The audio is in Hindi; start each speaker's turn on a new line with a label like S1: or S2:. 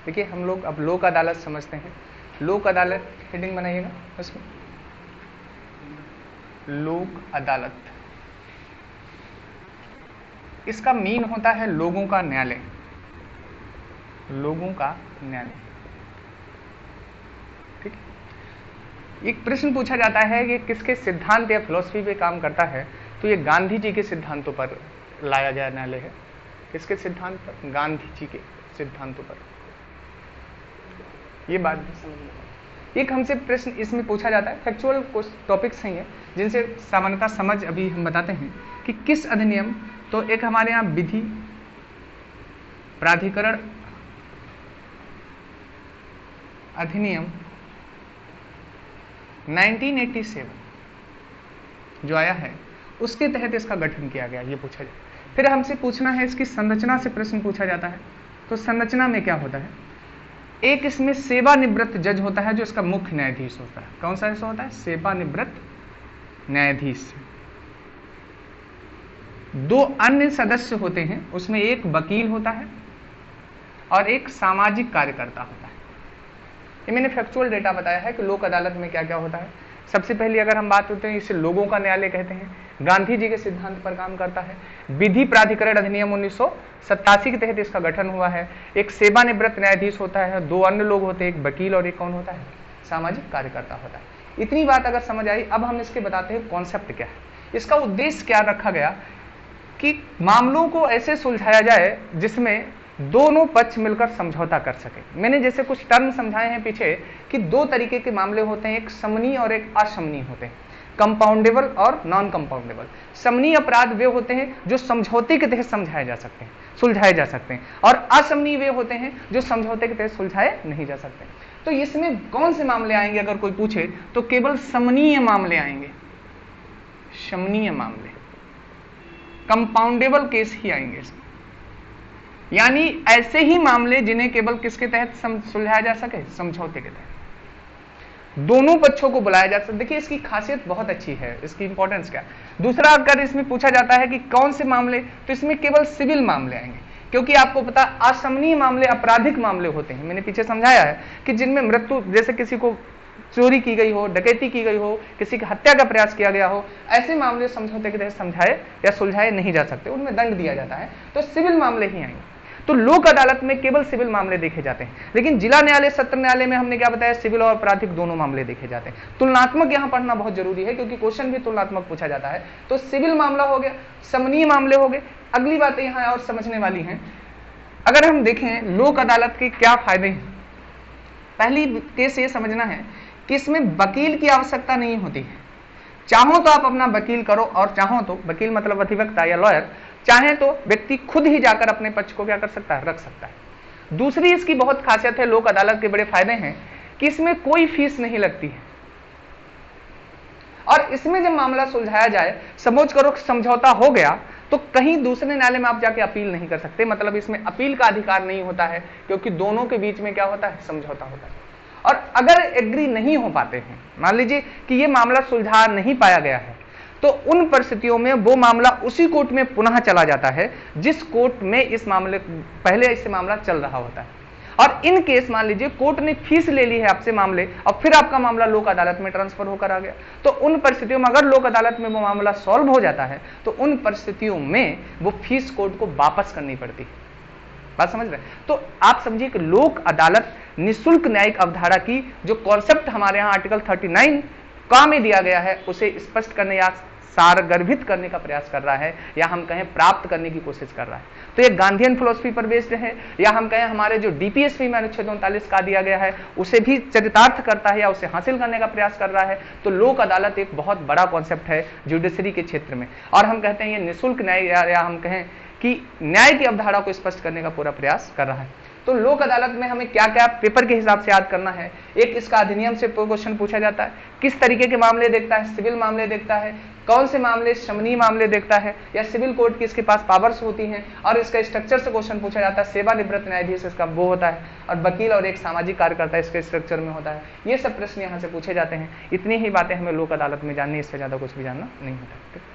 S1: देखिए हम लोग अब लोक अदालत समझते हैं। लोक अदालत हेडिंग बनाइएगा उसमें, लोक अदालत, इसका मीन होता है लोगों का न्यायालय, लोगों का न्यायालय। ठीक है, एक प्रश्न पूछा जाता है कि किसके सिद्धांत या फिलॉसफी पे काम करता है, तो ये गांधी जी के सिद्धांतों पर लाया गया न्यायालय है। किसके सिद्धांत पर? गांधी जी के सिद्धांतों पर। ये बात एक हमसे प्रश्न इसमें पूछा जाता है, फैक्चुअल कुछ टॉपिक्स हैं ये जिनसे सामान्यतः समझ अभी हम बताते हैं कि किस अधिनियम, तो एक हमारे यहाँ विधि प्राधिकरण अधिनियम 1987 जो आया है उसके तहत इसका गठन किया गया, ये पूछा जाए। फिर हमसे पूछना है इसकी संरचना से प्रश्न पूछा जाता है, तो संरचना में क्या होता है? एक इसमें सेवानिवृत्त जज होता है जो इसका मुख्य न्यायाधीश होता है। कौन सा ऐसा होता है? सेवानिवृत्त न्यायाधीश। दो अन्य सदस्य होते हैं, उसमें एक वकील होता है और एक सामाजिक कार्यकर्ता होता है। ये मैंने फैक्चुअल डेटा बताया है कि लोक अदालत में क्या क्या होता है। सबसे पहले अगर हम बात करते हैं, इसे लोगों का न्यायालय कहते हैं, गांधी जी के सिद्धांत पर काम करता है। विधि प्राधिकरण अधिनियम 1987 के तहत इसका गठन हुआ है। एक सेवानिवृत्त न्यायाधीश होता है, दो अन्य लोग होते हैं, एक वकील और एक कौन होता है? सामाजिक कार्यकर्ता होता है। इतनी बात अगर समझ आई, अब हम इसके बताते हैं कॉन्सेप्ट क्या है, इसका उद्देश्य क्या रखा गया कि मामलों को ऐसे सुलझाया जाए जिसमें दोनों पक्ष मिलकर समझौता कर सके। मैंने जैसे कुछ टर्म समझाए हैं पीछे कि दो तरीके के मामले होते हैं, एक समनीय और एक असमनीय होते हैं, कंपाउंडेबल और नॉन कंपाउंडेबल। समनीय अपराध वे होते हैं जो समझौते के तहत समझाए जा सकते हैं, सुलझाए जा सकते हैं, और असमनीय वे होते हैं जो समझौते के तहत सुलझाए नहीं जा सकते। तो इसमें कौन से मामले आएंगे अगर कोई पूछे, तो केवल समनीय मामले आएंगे, समनीय मामले, कंपाउंडेबल केस ही आएंगे इसमें। यानी ऐसे ही मामले जिन्हें केवल किसके तहत सुलझाया जा सके? समझौते के तहत दोनों पक्षों को बुलाया जा सकता। देखिए इसकी खासियत बहुत अच्छी है, इसकी इंपॉर्टेंस क्या है। दूसरा अगर इसमें पूछा जाता है कि कौन से मामले, तो इसमें केवल सिविल मामले आएंगे, क्योंकि आपको पता असमनीय मामले आपराधिक मामले होते हैं। मैंने पीछे समझाया है कि जिनमें मृत्यु, जैसे किसी को चोरी की गई हो, डकैती की गई हो, किसी की हत्या का प्रयास किया गया हो, ऐसे मामले समझौते के तहत समझाए या सुलझाए नहीं जा सकते, उनमें दंड दिया जाता है, तो सिविल मामले ही आएंगे। तो लोक अदालत में केवल सिविल मामले देखे जाते हैं, लेकिन जिला न्यायालय, सत्र न्यायालय में हमने क्या बताया? सिविल और आपराधिक दोनों मामले देखे जाते हैं। तुलनात्मक यहां पढ़ना बहुत जरूरी है, क्योंकि क्वेश्चन भी तुलनात्मक पूछा जाता है। तो सिविल मामला हो गया, समनीय मामले हो गए। अगली बातें यहां और समझने वाली हैं। अगर हम देखें लोक अदालत के क्या फायदे हैं, पहली केस ये समझना है कि इसमें वकील की आवश्यकता नहीं होती है। चाहो तो आप अपना वकील करो, और चाहो तो, वकील मतलब अधिवक्ता या लॉयर, चाहे तो व्यक्ति खुद ही जाकर अपने पक्ष को क्या कर सकता है? रख सकता है। दूसरी इसकी बहुत खासियत है, लोक अदालत के बड़े फायदे हैं कि इसमें कोई फीस नहीं लगती है, और इसमें जब मामला सुलझाया जाए, समझ करो समझौता हो गया, तो कहीं दूसरे न्यायालय में आप जाके अपील नहीं कर सकते। मतलब इसमें अपील का अधिकार नहीं होता है, क्योंकि दोनों के बीच में क्या होता है? समझौता होता है। और अगर एग्री नहीं हो पाते हैं, मान लीजिए कि ये मामला सुलझा नहीं पाया गया है, तो उन परिस्थितियों में वो मामला उसी कोर्ट में पुनः चला जाता है जिस कोर्ट में इस मामले पहले इससे मामला चल रहा होता है। और इन केस मान लीजिए कोर्ट ने फीस ले ली है आपसे मामले, और फिर आपका मामला लोक अदालत में ट्रांसफर होकर आ गया, तो उन परिस्थितियों में अगर लोक अदालत में वो मामला सॉल्व हो जाता है, तो उन परिस्थितियों में वो फीस कोर्ट को वापस करनी पड़ती है। बात समझ रहे? तो आप समझिए कि लोक अदालत निःशुल्क न्यायिक अवधारणा की जो कॉन्सेप्ट हमारे यहाँ आर्टिकल 39 का में दिया गया है, उसे स्पष्ट करने या सारगर्भित करने का प्रयास कर रहा है, या हम कहें प्राप्त करने की कोशिश कर रहा है। तो ये गांधीयन फिलॉसफी पर बेस्ड है, या हम कहें हमारे जो डीपीएसपी में अनुच्छेद 39 का दिया गया है उसे भी चरितार्थ करता है या उसे हासिल करने का प्रयास कर रहा है। तो लोक अदालत एक बहुत बड़ा कॉन्सेप्ट है जुडिशरी के क्षेत्र में, और हम कहते हैं ये निःशुल्क न्याय या हम कहें कि न्याय की अवधारणा को स्पष्ट करने का पूरा प्रयास कर रहा है। तो लोक अदालत में हमें क्या क्या पेपर के हिसाब से याद करना है? एक, इसका अधिनियम से क्वेश्चन पूछा जाता है, किस तरीके के मामले देखता है? सिविल मामले देखता है। कौन से मामले? समनीय मामले देखता है, या सिविल कोर्ट की इसके पास पावर्स होती हैं। और इसका स्ट्रक्चर से क्वेश्चन पूछा जाता है, सेवानिवृत्त न्यायाधीश इसका वो होता है, और वकील और एक सामाजिक कार्यकर्ता इसके स्ट्रक्चर में होता है। ये सब प्रश्न यहाँ से पूछे जाते हैं। इतनी ही बातें हमें लोक अदालत में जाननी, इससे ज्यादा कुछ भी जानना नहीं होता।